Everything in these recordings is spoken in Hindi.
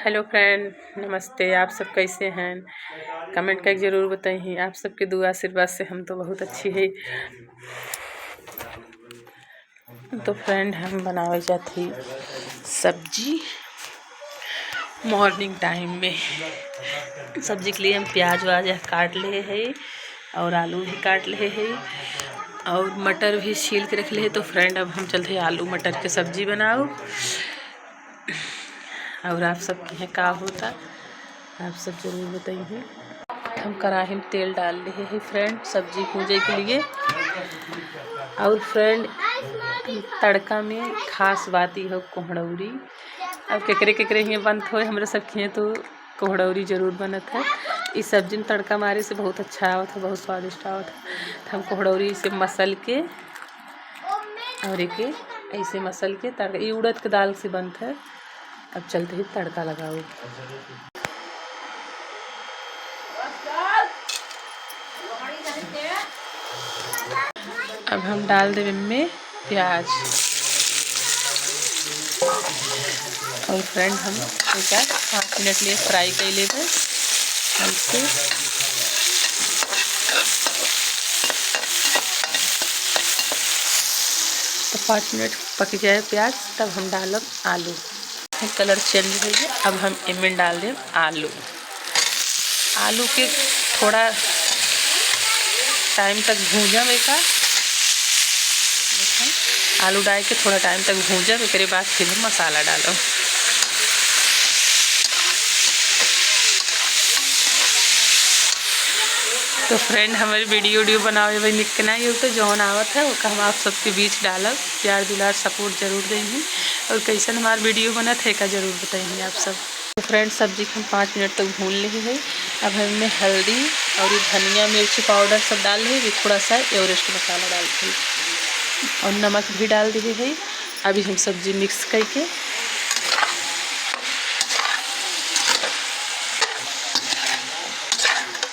हेलो फ्रेंड, नमस्ते। आप सब कैसे हैं? कमेंट करके ज़रूर बताइए। आप सबके दुआ आशीर्वाद से हम तो बहुत अच्छी है। तो फ्रेंड, हम बनावे जाती सब्जी मॉर्निंग टाइम में। सब्जी के लिए हम प्याज वाज काट ले है और आलू भी काट ले है और मटर भी छील के रख ले है। तो फ्रेंड, अब हम चलते आलू मटर के सब्जी बनाओ। और आप सबके यहाँ का होता आप सब जरूर बताइए। हम कढ़ाई में तेल डाल रहे हैं फ्रेंड सब्जी भूनने के लिए। और फ्रेंड, तड़का में खास बात ही हो कोहड़ौरी। अब केकरे केकरे ही बनत हो, हमारे सबके तो कोहड़ौरी जरूर बनत है। इस सब्जी में तड़का मारे से बहुत अच्छा आवत है, बहुत स्वादिष्ट आवत है। तो हम कोहड़ौरी से मसल के और एक ऐसे मसल के तड़का, ये उड़द के दाल से बनत है। अब चलते ही तड़का लगाओ। अब हम डाल देवे में प्याज और फ्रेंड हम 5 मिनट लिए फ्राई कर लेते हल्के। तो 5 मिनट पक जाए प्याज, तब हम डालब आलू। कलर चेंज हो गया, अब हम इनमें डाल दें आलू। आलू के थोड़ा टाइम तक भूंजम। आलू डाल के थोड़ा टाइम तक भूंजब, एक बाद फिर हम मसाला डालब। तो फ्रेंड, हमारी वीडियो बनावे भाई निकना ही हो तो जौन आवत है वो हम आप सबके बीच डालब। प्यार दुलार सपोर्ट जरूर देंगे और कैसन हमारा वीडियो बनत है का जरूर बताइए आप सब। तो फ्रेंड, सब्जी हम 5 मिनट तक भून ले है। अब हमें हल्दी और धनिया मिर्ची पाउडर सब डाल रहे, थोड़ा सा एवरेस्ट मसाला डाल दी और नमक भी डाल दिए है। अभी हम सब्जी मिक्स करके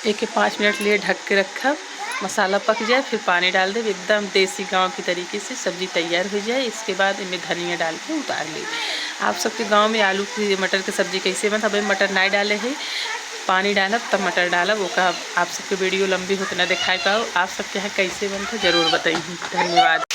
एक 5 मिनट लिए ढक के रखा। मसाला पक जाए फिर पानी डाल दे। एकदम देसी गांव की तरीके से सब्जी तैयार हो जाए। इसके बाद इनमें धनिया डाल के उतार ले। आप सबके गांव में आलू की मटर की सब्जी कैसे बनता? भाई मटर नहीं डाले है, पानी डालब तब मटर डालब। वो का आप सबके वीडियो लंबी होते ना दिखाई पाओ। आप सबके यहाँ कैसे बनता जरूर बताइए। धन्यवाद।